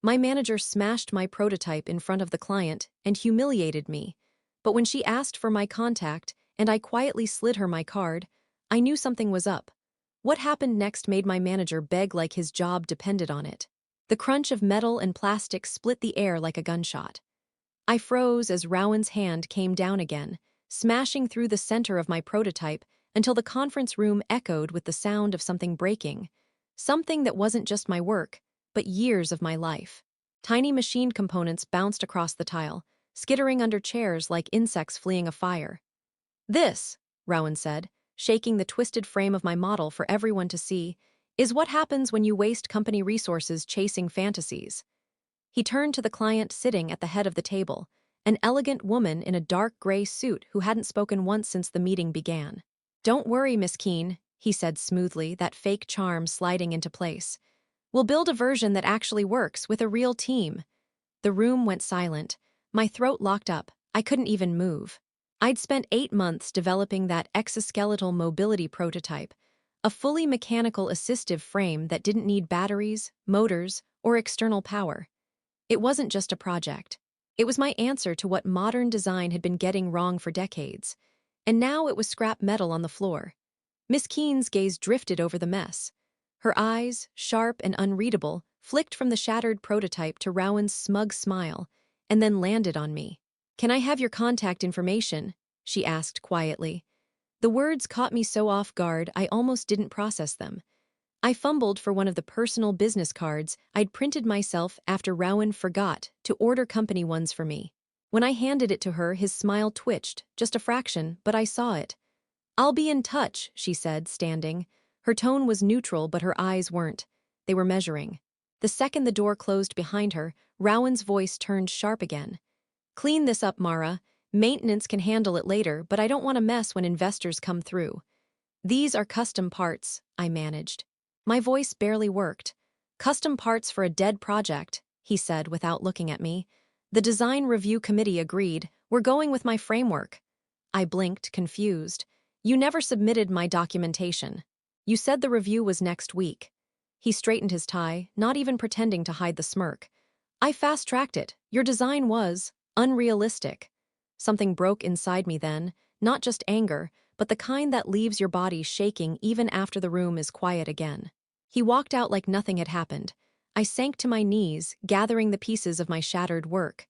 My manager smashed my prototype in front of the client and humiliated me. But when she asked for my contact and I quietly slid her my card, I knew something was up. What happened next made my manager beg like his job depended on it. The crunch of metal and plastic split the air like a gunshot. I froze as Rowan's hand came down again, smashing through the center of my prototype until the conference room echoed with the sound of something breaking. Something that wasn't just my work, but years of my life. Tiny machined components bounced across the tile, skittering under chairs like insects fleeing a fire. "This," Rowan said, shaking the twisted frame of my model for everyone to see, "is what happens when you waste company resources chasing fantasies." He turned to the client sitting at the head of the table, an elegant woman in a dark gray suit who hadn't spoken once since the meeting began. "Don't worry, Miss Keene," he said smoothly, that fake charm sliding into place. "We'll build a version that actually works with a real team." The room went silent. My throat locked up. I couldn't even move. I'd spent 8 months developing that exoskeletal mobility prototype, a fully mechanical assistive frame that didn't need batteries, motors, or external power. It wasn't just a project. It was my answer to what modern design had been getting wrong for decades. And now it was scrap metal on the floor. Miss Keene's gaze drifted over the mess. Her eyes, sharp and unreadable, flicked from the shattered prototype to Rowan's smug smile, and then landed on me. "Can I have your contact information?" she asked quietly. The words caught me so off guard I almost didn't process them. I fumbled for one of the personal business cards I'd printed myself after Rowan forgot to order company ones for me. When I handed it to her, his smile twitched, just a fraction, but I saw it. "I'll be in touch," she said, standing. Her tone was neutral, but her eyes weren't. They were measuring. The second the door closed behind her, Rowan's voice turned sharp again. "Clean this up, Mara. Maintenance can handle it later, but I don't want a mess when investors come through." "These are custom parts," I managed. My voice barely worked. "Custom parts for a dead project," he said without looking at me. "The design review committee agreed. We're going with my framework." I blinked, confused. "You never submitted my documentation. You said the review was next week." He straightened his tie, not even pretending to hide the smirk. "I fast-tracked it. Your design was unrealistic." Something broke inside me then, not just anger, but the kind that leaves your body shaking even after the room is quiet again. He walked out like nothing had happened. I sank to my knees, gathering the pieces of my shattered work.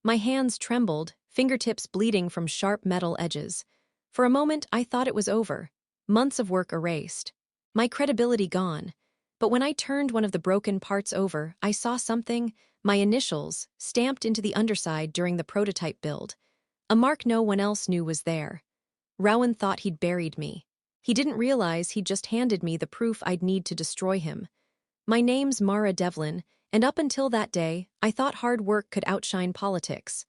My hands trembled, fingertips bleeding from sharp metal edges. For a moment, I thought it was over. Months of work erased. My credibility gone. But when I turned one of the broken parts over, I saw something, my initials, stamped into the underside during the prototype build. A mark no one else knew was there. Rowan thought he'd buried me. He didn't realize he'd just handed me the proof I'd need to destroy him. My name's Mara Devlin, and up until that day, I thought hard work could outshine politics.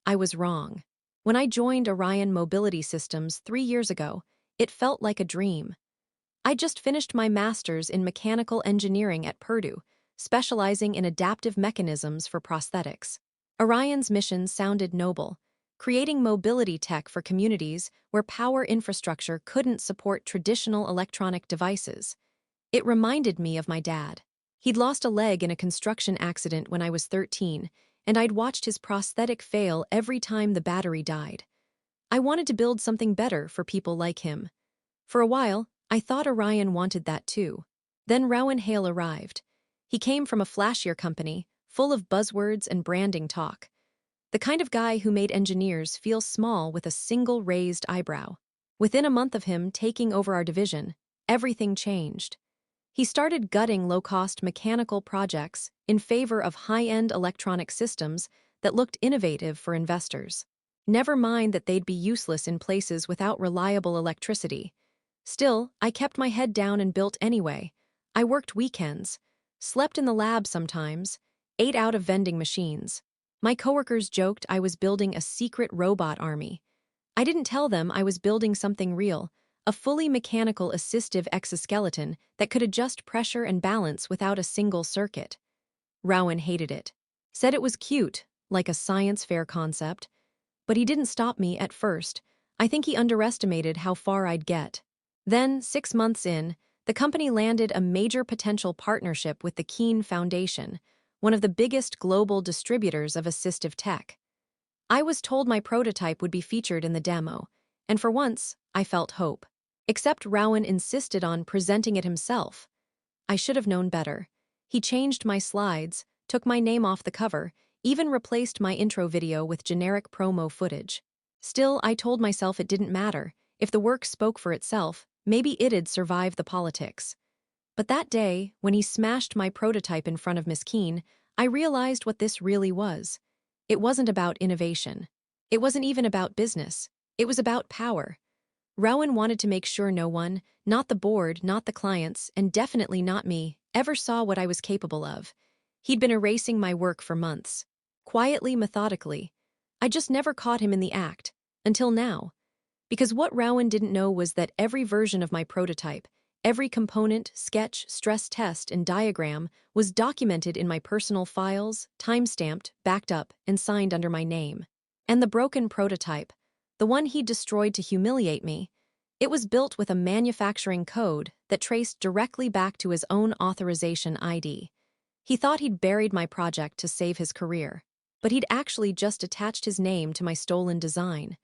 I was wrong. When I joined Orion Mobility Systems 3 years ago, it felt like a dream. I just finished my master's in mechanical engineering at Purdue, specializing in adaptive mechanisms for prosthetics. Orion's mission sounded noble, creating mobility tech for communities where power infrastructure couldn't support traditional electronic devices. It reminded me of my dad. He'd lost a leg in a construction accident when I was 13, and I'd watched his prosthetic fail every time the battery died. I wanted to build something better for people like him. For a while, I thought Orion wanted that too. Then Rowan Hale arrived. He came from a flashier company, full of buzzwords and branding talk. The kind of guy who made engineers feel small with a single raised eyebrow. Within a month of him taking over our division, everything changed. He started gutting low-cost mechanical projects in favor of high-end electronic systems that looked innovative for investors. Never mind that they'd be useless in places without reliable electricity. Still, I kept my head down and built anyway. I worked weekends, slept in the lab sometimes, ate out of vending machines. My coworkers joked I was building a secret robot army. I didn't tell them I was building something real, a fully mechanical assistive exoskeleton that could adjust pressure and balance without a single circuit. Rowan hated it. Said it was cute, like a science fair concept. But he didn't stop me at first. I think he underestimated how far I'd get. Then, 6 months in, the company landed a major potential partnership with the Keene Foundation, one of the biggest global distributors of assistive tech. I was told my prototype would be featured in the demo, and for once, I felt hope. Except Rowan insisted on presenting it himself. I should have known better. He changed my slides, took my name off the cover, even replaced my intro video with generic promo footage. Still, I told myself it didn't matter. If the work spoke for itself, maybe it'd survive the politics. But that day, when he smashed my prototype in front of Miss Keene, I realized what this really was. It wasn't about innovation. It wasn't even about business. It was about power. Rowan wanted to make sure no one, not the board, not the clients, and definitely not me, ever saw what I was capable of. He'd been erasing my work for months. Quietly, methodically. I just never caught him in the act. Until now. Because what Rowan didn't know was that every version of my prototype, every component, sketch, stress test, and diagram was documented in my personal files, time-stamped, backed up, and signed under my name. And the broken prototype, the one he destroyed to humiliate me, it was built with a manufacturing code that traced directly back to his own authorization ID. He thought he'd buried my project to save his career, but he'd actually just attached his name to my stolen design.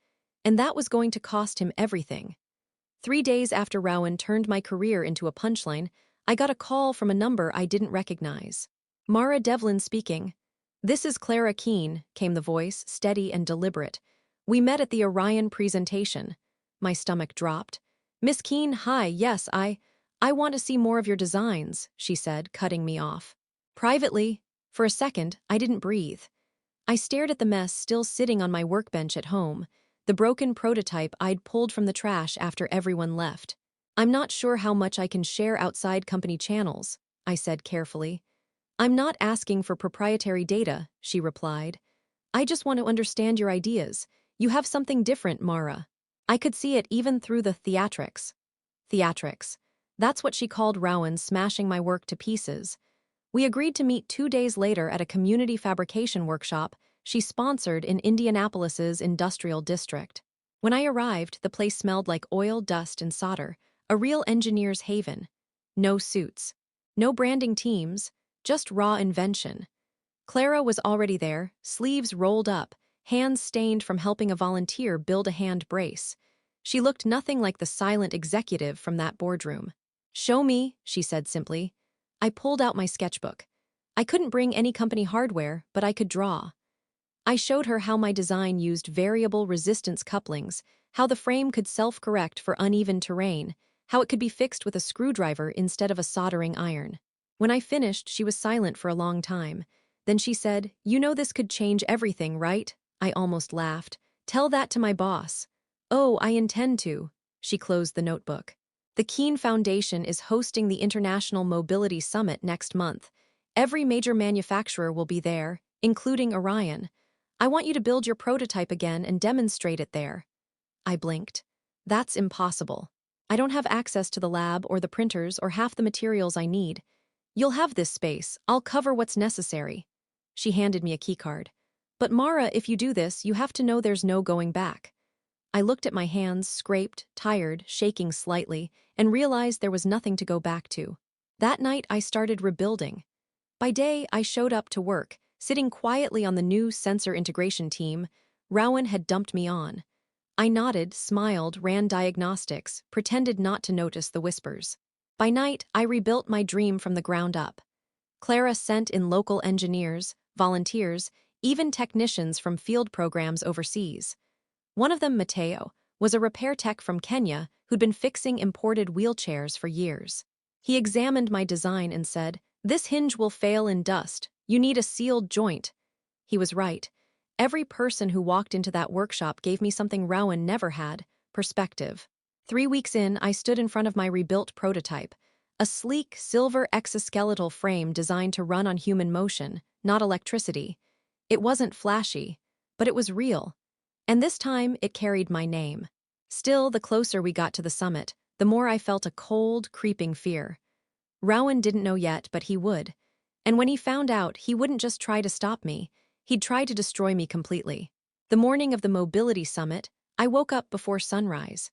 And that was going to cost him everything. 3 days after Rowan turned my career into a punchline, I got a call from a number I didn't recognize. Mara Devlin speaking. "This is Clara Keene," came the voice, steady and deliberate. "We met at the Orion presentation." My stomach dropped. "Miss Keene, hi, yes, I want to see more of your designs," she said, cutting me off. Privately, for a second, I didn't breathe. I stared at the mess still sitting on my workbench at home, the broken prototype I'd pulled from the trash after everyone left. "I'm not sure how much I can share outside company channels," I said carefully. "I'm not asking for proprietary data," she replied. "I just want to understand your ideas. You have something different, Mara." I could see it even through the theatrics. Theatrics. That's what she called Rowan smashing my work to pieces. We agreed to meet 2 days later at a community fabrication workshop she sponsored in Indianapolis's industrial district. When I arrived, the place smelled like oil, dust, and solder, a real engineer's haven. No suits. No branding teams, just raw invention. Clara was already there, sleeves rolled up, hands stained from helping a volunteer build a hand brace. She looked nothing like the silent executive from that boardroom. "Show me," she said simply. I pulled out my sketchbook. I couldn't bring any company hardware, but I could draw. I showed her how my design used variable resistance couplings, how the frame could self-correct for uneven terrain, how it could be fixed with a screwdriver instead of a soldering iron. When I finished, she was silent for a long time. Then she said, "You know this could change everything, right?" I almost laughed. "Tell that to my boss." "Oh, I intend to." She closed the notebook. "The Keene Foundation is hosting the International Mobility Summit next month. Every major manufacturer will be there, including Orion. I want you to build your prototype again and demonstrate it there." I blinked. "That's impossible. I don't have access to the lab or the printers or half the materials I need. You'll have this space. I'll cover what's necessary." She handed me a keycard. "But Mara, if you do this, you have to know there's no going back." I looked at my hands, scraped, tired, shaking slightly, and realized there was nothing to go back to. That night, I started rebuilding. By day, I showed up to work, sitting quietly on the new sensor integration team Rowan had dumped me on. I nodded, smiled, ran diagnostics, pretended not to notice the whispers. By night, I rebuilt my dream from the ground up. Clara sent in local engineers, volunteers, even technicians from field programs overseas. One of them, Mateo, was a repair tech from Kenya who'd been fixing imported wheelchairs for years. He examined my design and said, "This hinge will fail in dust. You need a sealed joint." He was right. Every person who walked into that workshop gave me something Rowan never had: perspective. 3 weeks in, I stood in front of my rebuilt prototype, a sleek, silver exoskeletal frame designed to run on human motion, not electricity. It wasn't flashy, but it was real. And this time, it carried my name. Still, the closer we got to the summit, the more I felt a cold, creeping fear. Rowan didn't know yet, but he would. And when he found out, he wouldn't just try to stop me. He'd try to destroy me completely. The morning of the Mobility Summit, I woke up before sunrise.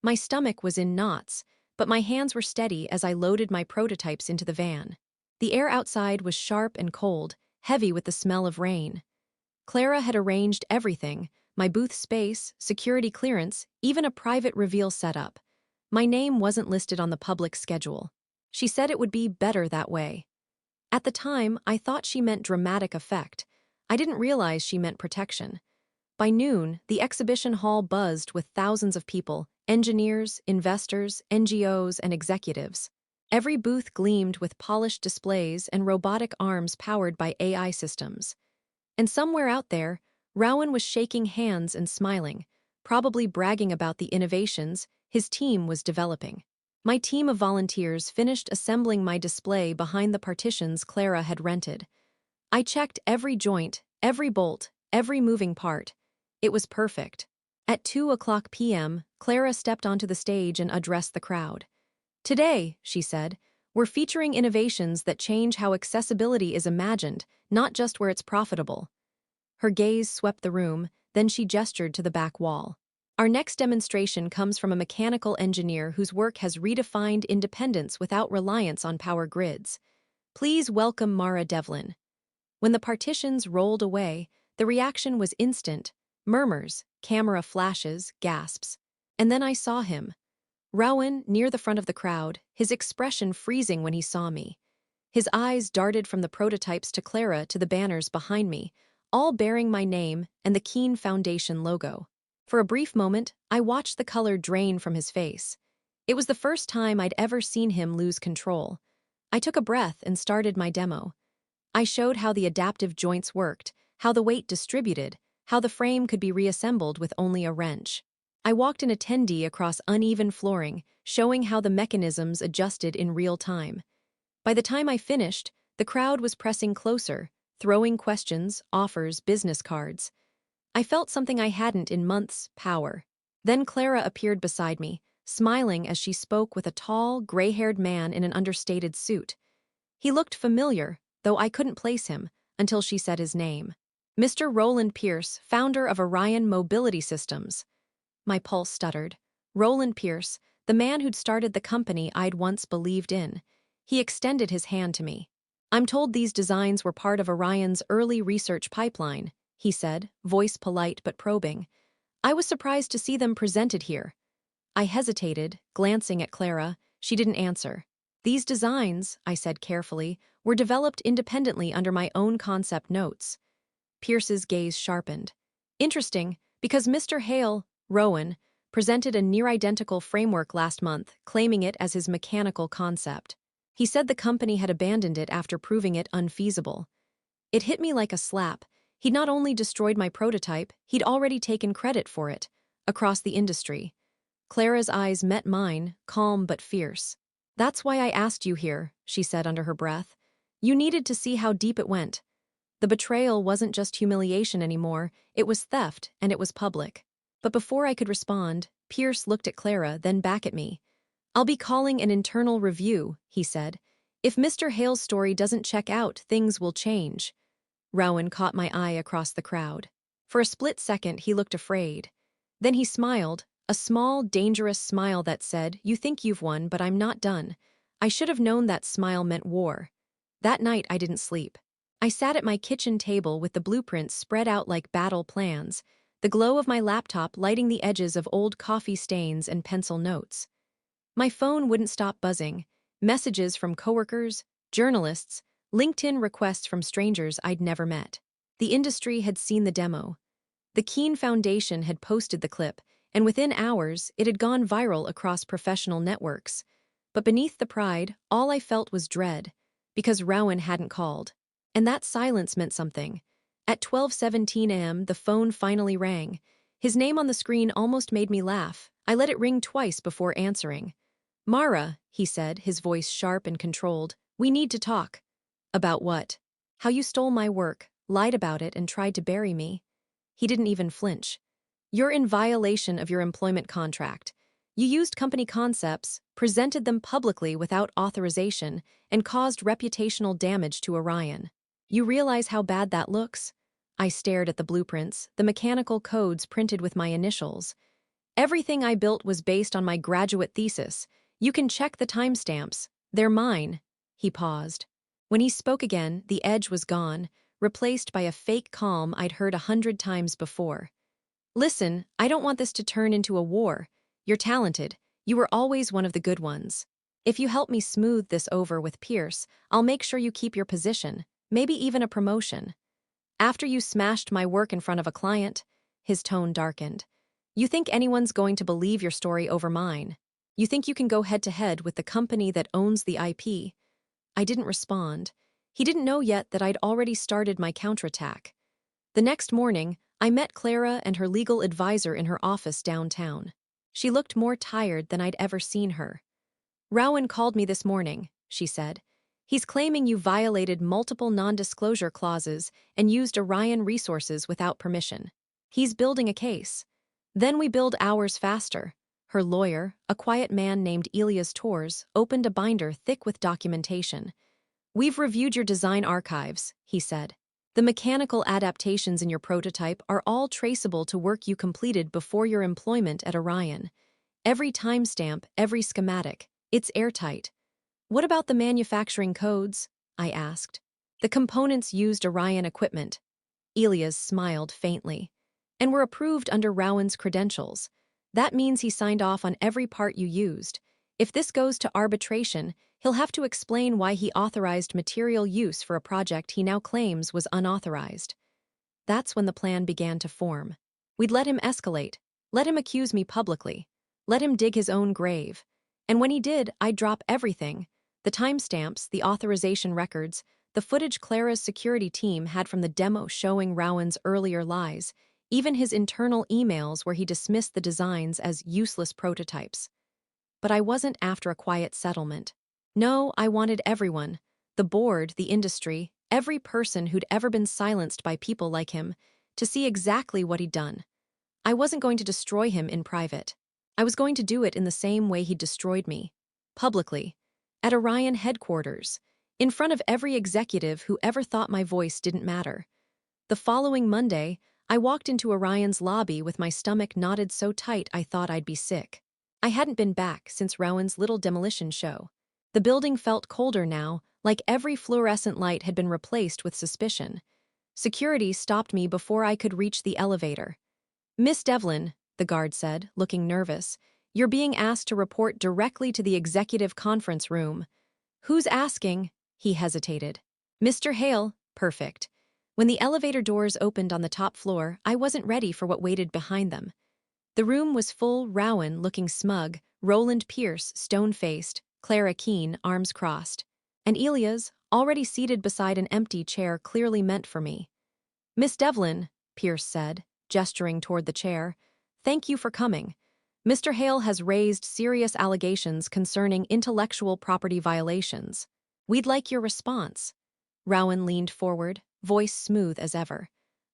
My stomach was in knots, but my hands were steady as I loaded my prototypes into the van. The air outside was sharp and cold, heavy with the smell of rain. Clara had arranged everything: my booth space, security clearance, even a private reveal setup. My name wasn't listed on the public schedule. She said it would be better that way. At the time, I thought she meant dramatic effect. I didn't realize she meant protection. By noon, the exhibition hall buzzed with thousands of people: engineers, investors, NGOs, and executives. Every booth gleamed with polished displays and robotic arms powered by AI systems. And somewhere out there, Rowan was shaking hands and smiling, probably bragging about the innovations his team was developing. My team of volunteers finished assembling my display behind the partitions Clara had rented. I checked every joint, every bolt, every moving part. It was perfect. At 2:00 p.m., Clara stepped onto the stage and addressed the crowd. "Today," she said, "we're featuring innovations that change how accessibility is imagined, not just where it's profitable." Her gaze swept the room, then she gestured to the back wall. "Our next demonstration comes from a mechanical engineer whose work has redefined independence without reliance on power grids. Please welcome Mara Devlin." When the partitions rolled away, the reaction was instant: murmurs, camera flashes, gasps. And then I saw him. Rowan, near the front of the crowd, his expression freezing when he saw me. His eyes darted from the prototypes to Clara to the banners behind me, all bearing my name and the Keen Foundation logo. For a brief moment, I watched the color drain from his face. It was the first time I'd ever seen him lose control. I took a breath and started my demo. I showed how the adaptive joints worked, how the weight distributed, how the frame could be reassembled with only a wrench. I walked an attendee across uneven flooring, showing how the mechanisms adjusted in real time. By the time I finished, the crowd was pressing closer, throwing questions, offers, business cards. I felt something I hadn't in months: power. Then Clara appeared beside me, smiling as she spoke with a tall, gray-haired man in an understated suit. He looked familiar, though I couldn't place him, until she said his name. "Mr. Roland Pierce, founder of Orion Mobility Systems." My pulse stuttered. Roland Pierce, the man who'd started the company I'd once believed in. He extended his hand to me. "I'm told these designs were part of Orion's early research pipeline," he said, voice polite but probing. "I was surprised to see them presented here." I hesitated, glancing at Clara. She didn't answer. "These designs," I said carefully, "were developed independently under my own concept notes." Pierce's gaze sharpened. "Interesting, because Mr. Hale, Rowan, presented a near-identical framework last month, claiming it as his mechanical concept. He said the company had abandoned it after proving it unfeasible." It hit me like a slap. He'd not only destroyed my prototype, he'd already taken credit for it, across the industry. Clara's eyes met mine, calm but fierce. "That's why I asked you here," she said under her breath. "You needed to see how deep it went. The betrayal wasn't just humiliation anymore, it was theft, and it was public." But before I could respond, Pierce looked at Clara, then back at me. "I'll be calling an internal review," he said. "If Mr. Hale's story doesn't check out, things will change." Rowan caught my eye across the crowd. For a split second, he looked afraid. Then he smiled, a small, dangerous smile that said, "You think you've won, but I'm not done." I should have known that smile meant war. That night, I didn't sleep. I sat at my kitchen table with the blueprints spread out like battle plans, the glow of my laptop lighting the edges of old coffee stains and pencil notes. My phone wouldn't stop buzzing. Messages from coworkers, journalists, LinkedIn requests from strangers I'd never met. The industry had seen the demo. The Keen Foundation had posted the clip, and within hours, it had gone viral across professional networks. But beneath the pride, all I felt was dread, because Rowan hadn't called. And that silence meant something. At 12:17 a.m., the phone finally rang. His name on the screen almost made me laugh. I let it ring twice before answering. "Mara," he said, his voice sharp and controlled, "we need to talk." "About what?" "How you stole my work, lied about it, and tried to bury me." He didn't even flinch. "You're in violation of your employment contract. You used company concepts, presented them publicly without authorization, and caused reputational damage to Orion. You realize how bad that looks?" I stared at the blueprints, the mechanical codes printed with my initials. "Everything I built was based on my graduate thesis. You can check the timestamps. They're mine." He paused. When he spoke again, the edge was gone. replaced by a fake calm I'd heard 100 times before. Listen, I don't want this to turn into a war. You're talented. You were always one of the good ones. If you help me smooth this over with Pierce, I'll make sure you keep your position, maybe even a promotion. After you smashed my work in front of a client, his tone darkened. You think anyone's going to believe your story over mine? You think you can go head-to-head with the company that owns the IP? I didn't respond. He didn't know yet that I'd already started my counterattack. The next morning, I met Clara and her legal advisor in her office downtown. She looked more tired than I'd ever seen her. Rowan called me this morning, she said. He's claiming you violated multiple non-disclosure clauses and used Orion resources without permission. He's building a case. Then we build ours faster. Her lawyer, a quiet man named Elias Tors, opened a binder thick with documentation. We've reviewed your design archives, he said. The mechanical adaptations in your prototype are all traceable to work you completed before your employment at Orion. Every timestamp, every schematic, it's airtight. What about the manufacturing codes? I asked. The components used Orion equipment. Elias smiled faintly. And were approved under Rowan's credentials. That means he signed off on every part you used. If this goes to arbitration, he'll have to explain why he authorized material use for a project he now claims was unauthorized. That's when the plan began to form. We'd let him escalate, let him accuse me publicly, let him dig his own grave. And when he did, I'd drop everything. The timestamps, the authorization records, the footage Clara's security team had from the demo showing Rowan's earlier lies, even his internal emails where he dismissed the designs as useless prototypes. But I wasn't after a quiet settlement. No, I wanted everyone, the board, the industry, every person who'd ever been silenced by people like him, to see exactly what he'd done. I wasn't going to destroy him in private. I was going to do it in the same way he destroyed me. Publicly. At Orion headquarters. In front of every executive who ever thought my voice didn't matter. The following Monday, I walked into Orion's lobby with my stomach knotted so tight I thought I'd be sick. I hadn't been back since Rowan's little demolition show. The building felt colder now, like every fluorescent light had been replaced with suspicion. Security stopped me before I could reach the elevator. Miss Devlin, the guard said, looking nervous, you're being asked to report directly to the executive conference room. Who's asking? He hesitated. Mr. Hale, perfect. When the elevator doors opened on the top floor, I wasn't ready for what waited behind them. The room was full, Rowan looking smug, Roland Pierce, stone-faced, Clara Keene, arms crossed, and Elias, already seated beside an empty chair clearly meant for me. Miss Devlin, Pierce said, gesturing toward the chair, thank you for coming. Mr. Hale has raised serious allegations concerning intellectual property violations. We'd like your response. Rowan leaned forward, voice smooth as ever.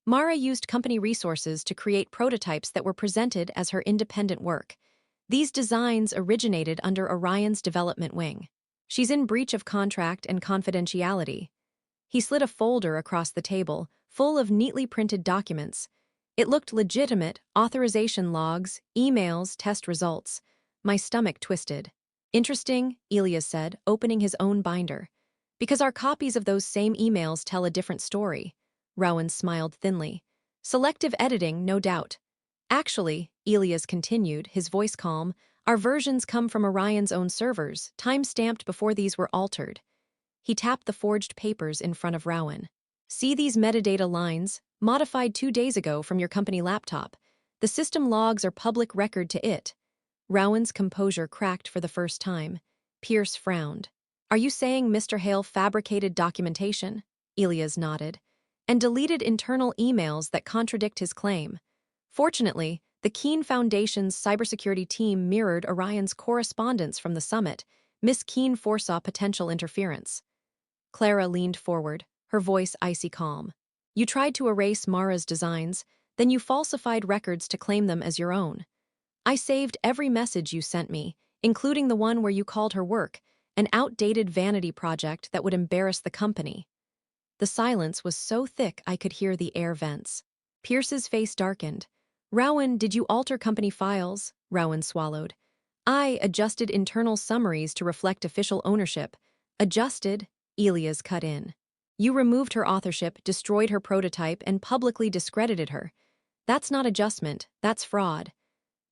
Mara used company resources to create prototypes that were presented as her independent work. These designs originated under Orion's development wing. She's in breach of contract and confidentiality. He slid a folder across the table, full of neatly printed documents. It looked legitimate, authorization logs, emails, test results. My stomach twisted. Interesting, Elias said, opening his own binder. Because our copies of those same emails tell a different story. Rowan smiled thinly. Selective editing, no doubt. Actually, Elias continued, his voice calm, our versions come from Orion's own servers, time-stamped before these were altered. He tapped the forged papers in front of Rowan. See these metadata lines, modified 2 days ago from your company laptop. The system logs are public record to it. Rowan's composure cracked for the first time. Pierce frowned. Are you saying Mr. Hale fabricated documentation? Elias nodded. And deleted internal emails that contradict his claim. Fortunately, the Keene Foundation's cybersecurity team mirrored Orion's correspondence from the summit. Miss Keene foresaw potential interference. Clara leaned forward, her voice icy calm. You tried to erase Mara's designs, then you falsified records to claim them as your own. I saved every message you sent me, including the one where you called her work, an outdated vanity project that would embarrass the company. The silence was so thick I could hear the air vents. Pierce's face darkened. Rowan, did you alter company files? Rowan swallowed. I adjusted internal summaries to reflect official ownership. Adjusted? Elias cut in. You removed her authorship, destroyed her prototype, and publicly discredited her. That's not adjustment, that's fraud.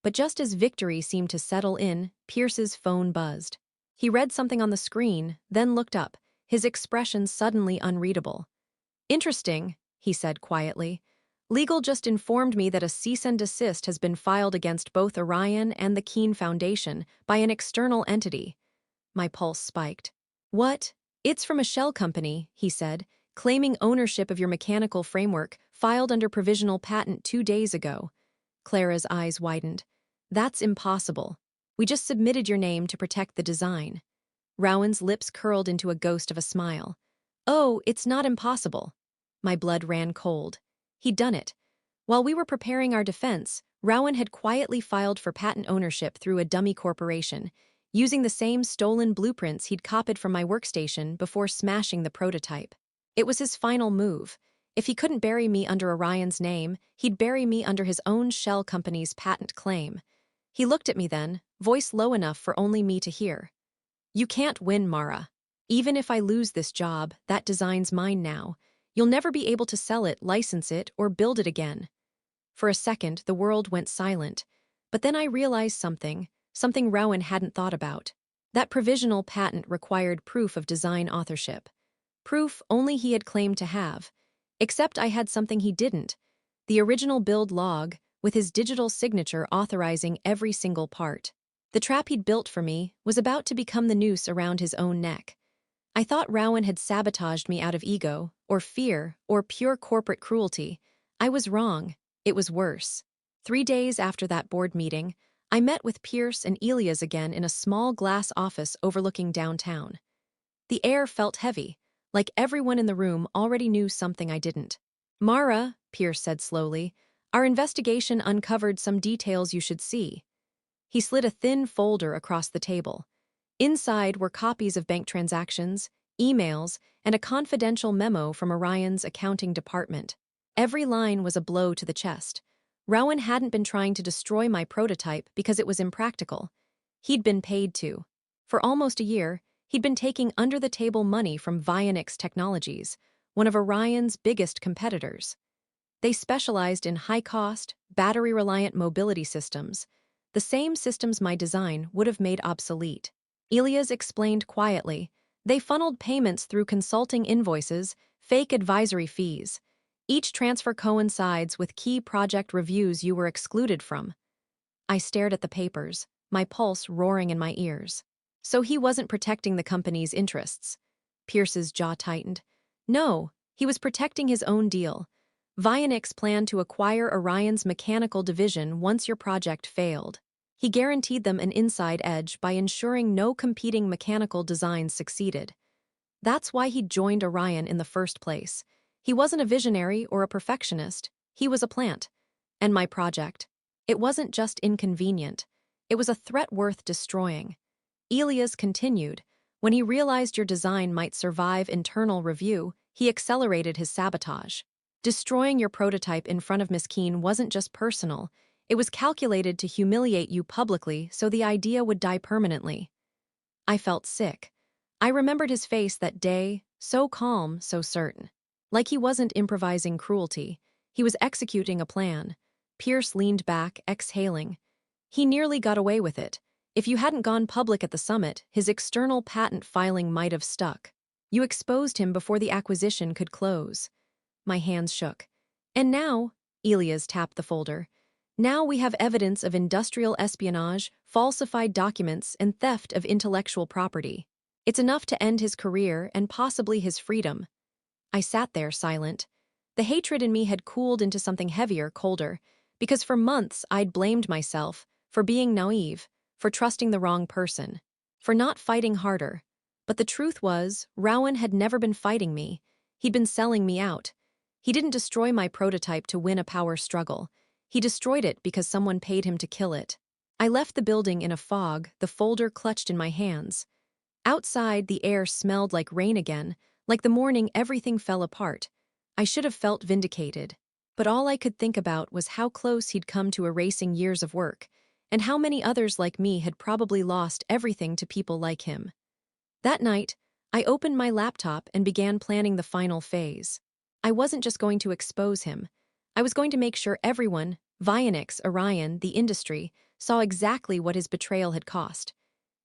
But just as victory seemed to settle in, Pierce's phone buzzed. He read something on the screen, then looked up, his expression suddenly unreadable. Interesting, he said quietly. Legal just informed me that a cease and desist has been filed against both Orion and the Keene Foundation by an external entity. My pulse spiked. What? It's from a shell company, he said, claiming ownership of your mechanical framework, filed under provisional patent 2 days ago. Clara's eyes widened. That's impossible. We just submitted your name to protect the design. Rowan's lips curled into a ghost of a smile. Oh, it's not impossible. My blood ran cold. He'd done it. While we were preparing our defense, Rowan had quietly filed for patent ownership through a dummy corporation, using the same stolen blueprints he'd copied from my workstation before smashing the prototype. It was his final move. If he couldn't bury me under Orion's name, he'd bury me under his own shell company's patent claim. He looked at me then, voice low enough for only me to hear. You can't win, Mara. Even if I lose this job, that design's mine now. You'll never be able to sell it, license it, or build it again. For a second, the world went silent. But then I realized something Rowan hadn't thought about. That provisional patent required proof of design authorship. Proof only he had claimed to have. Except I had something he didn't. The original build log, with his digital signature authorizing every single part. The trap he'd built for me was about to become the noose around his own neck. I thought Rowan had sabotaged me out of ego, or fear, or pure corporate cruelty. I was wrong. It was worse. 3 days after that board meeting, I met with Pierce and Elias again in a small glass office overlooking downtown. The air felt heavy, like everyone in the room already knew something I didn't. Mara, Pierce said slowly, our investigation uncovered some details you should see. He slid a thin folder across the table. Inside were copies of bank transactions, emails, and a confidential memo from Orion's accounting department. Every line was a blow to the chest. Rowan hadn't been trying to destroy my prototype because it was impractical. He'd been paid to. For almost a year, he'd been taking under-the-table money from Vionix Technologies, one of Orion's biggest competitors. They specialized in high-cost, battery-reliant mobility systems, the same systems my design would have made obsolete. Elias explained quietly, they funneled payments through consulting invoices, fake advisory fees. Each transfer coincides with key project reviews you were excluded from. I stared at the papers, my pulse roaring in my ears. So he wasn't protecting the company's interests. Pierce's jaw tightened. No, he was protecting his own deal. Vionix planned to acquire Orion's mechanical division once your project failed. He guaranteed them an inside edge by ensuring no competing mechanical designs succeeded. That's why he joined Orion in the first place. He wasn't a visionary or a perfectionist. He was a plant. And my project. It wasn't just inconvenient. It was a threat worth destroying. Elias continued. When he realized your design might survive internal review, he accelerated his sabotage. Destroying your prototype in front of Miss Keene wasn't just personal. It was calculated to humiliate you publicly so the idea would die permanently. I felt sick. I remembered his face that day, so calm, so certain. Like he wasn't improvising cruelty. He was executing a plan. Pierce leaned back, exhaling. He nearly got away with it. If you hadn't gone public at the summit, his external patent filing might have stuck. You exposed him before the acquisition could close. My hands shook. And now, Elias tapped the folder, now we have evidence of industrial espionage, falsified documents, and theft of intellectual property. It's enough to end his career and possibly his freedom. I sat there silent. The hatred in me had cooled into something heavier, colder, because for months I'd blamed myself for being naive, for trusting the wrong person, for not fighting harder. But the truth was, Rowan had never been fighting me. He'd been selling me out. He didn't destroy my prototype to win a power struggle. He destroyed it because someone paid him to kill it. I left the building in a fog, the folder clutched in my hands. Outside, the air smelled like rain again, like the morning everything fell apart. I should have felt vindicated. But all I could think about was how close he'd come to erasing years of work, and how many others like me had probably lost everything to people like him. That night, I opened my laptop and began planning the final phase. I wasn't just going to expose him. I was going to make sure everyone, Vionix, Orion, the industry, saw exactly what his betrayal had cost.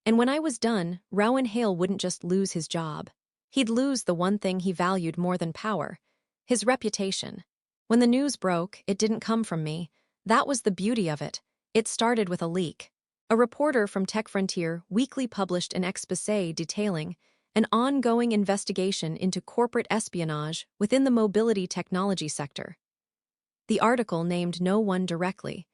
And when I was done, Rowan Hale wouldn't just lose his job. He'd lose the one thing he valued more than power: his reputation. When the news broke, it didn't come from me. That was the beauty of it. It started with a leak. A reporter from Tech Frontier weekly published an exposé detailing an ongoing investigation into corporate espionage within the mobility technology sector. The article named no one directly,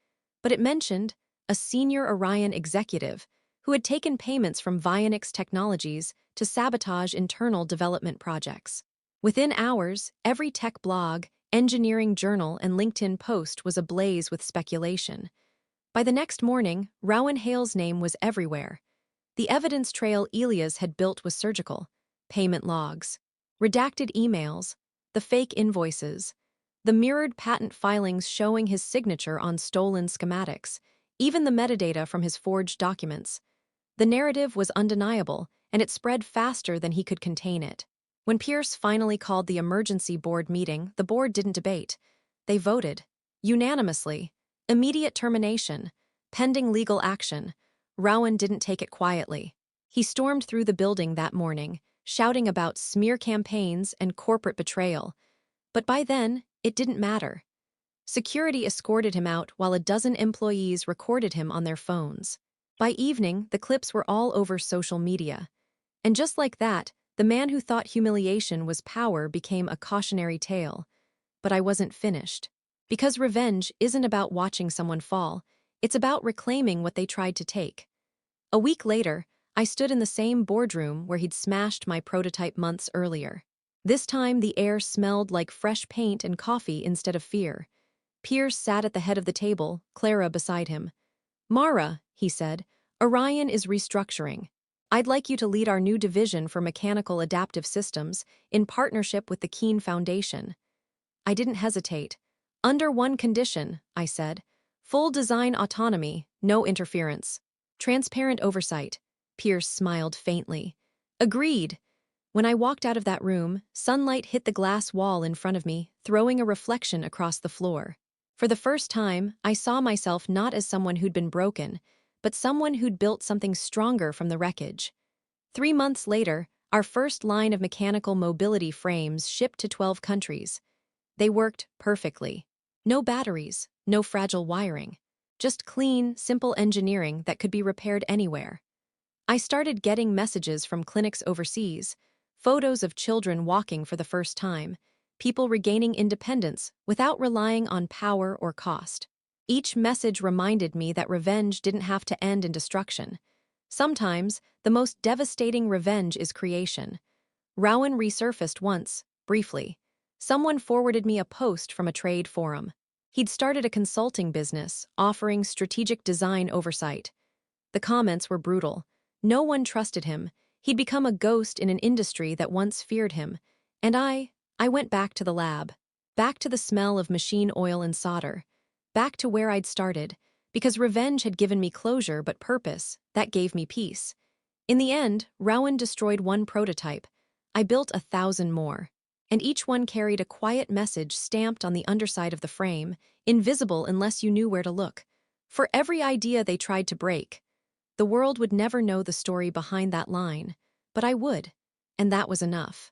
but it mentioned a senior Orion executive who had taken payments from Vionix Technologies to sabotage internal development projects. Within hours, every tech blog, engineering journal, and LinkedIn post was ablaze with speculation. By the next morning, Rowan Hale's name was everywhere. The evidence trail Elias had built was surgical: payment logs, redacted emails, the fake invoices, the mirrored patent filings showing his signature on stolen schematics, even the metadata from his forged documents. The narrative was undeniable, and it spread faster than he could contain it. When Pierce finally called the emergency board meeting, the board didn't debate. They voted. Unanimously. Immediate termination. Pending legal action. Rowan didn't take it quietly. He stormed through the building that morning, shouting about smear campaigns and corporate betrayal. But by then, it didn't matter. Security escorted him out while a dozen employees recorded him on their phones. By evening, the clips were all over social media. And just like that, the man who thought humiliation was power became a cautionary tale. But I wasn't finished. Because revenge isn't about watching someone fall, it's about reclaiming what they tried to take. A week later, I stood in the same boardroom where he'd smashed my prototype months earlier. This time, the air smelled like fresh paint and coffee instead of fear. Pierce sat at the head of the table, Clara beside him. "Mara," he said, "Orion is restructuring. I'd like you to lead our new division for mechanical adaptive systems in partnership with the Keen Foundation." I didn't hesitate. "Under one condition," I said. "Full design autonomy, no interference. Transparent oversight." Pierce smiled faintly. "Agreed." When I walked out of that room, sunlight hit the glass wall in front of me, throwing a reflection across the floor. For the first time, I saw myself not as someone who'd been broken, but someone who'd built something stronger from the wreckage. 3 months later, our first line of mechanical mobility frames shipped to 12 countries. They worked perfectly. No batteries, no fragile wiring. Just clean, simple engineering that could be repaired anywhere. I started getting messages from clinics overseas, photos of children walking for the first time, people regaining independence without relying on power or cost. Each message reminded me that revenge didn't have to end in destruction. Sometimes, the most devastating revenge is creation. Rowan resurfaced once, briefly. Someone forwarded me a post from a trade forum. He'd started a consulting business, offering strategic design oversight. The comments were brutal. No one trusted him. He'd become a ghost in an industry that once feared him. And I went back to the lab. Back to the smell of machine oil and solder. Back to where I'd started. Because revenge had given me closure, but purpose, that gave me peace. In the end, Rowan destroyed one prototype. I built 1,000 more. And each one carried a quiet message stamped on the underside of the frame, invisible unless you knew where to look. For every idea they tried to break. The world would never know the story behind that line, but I would, and that was enough.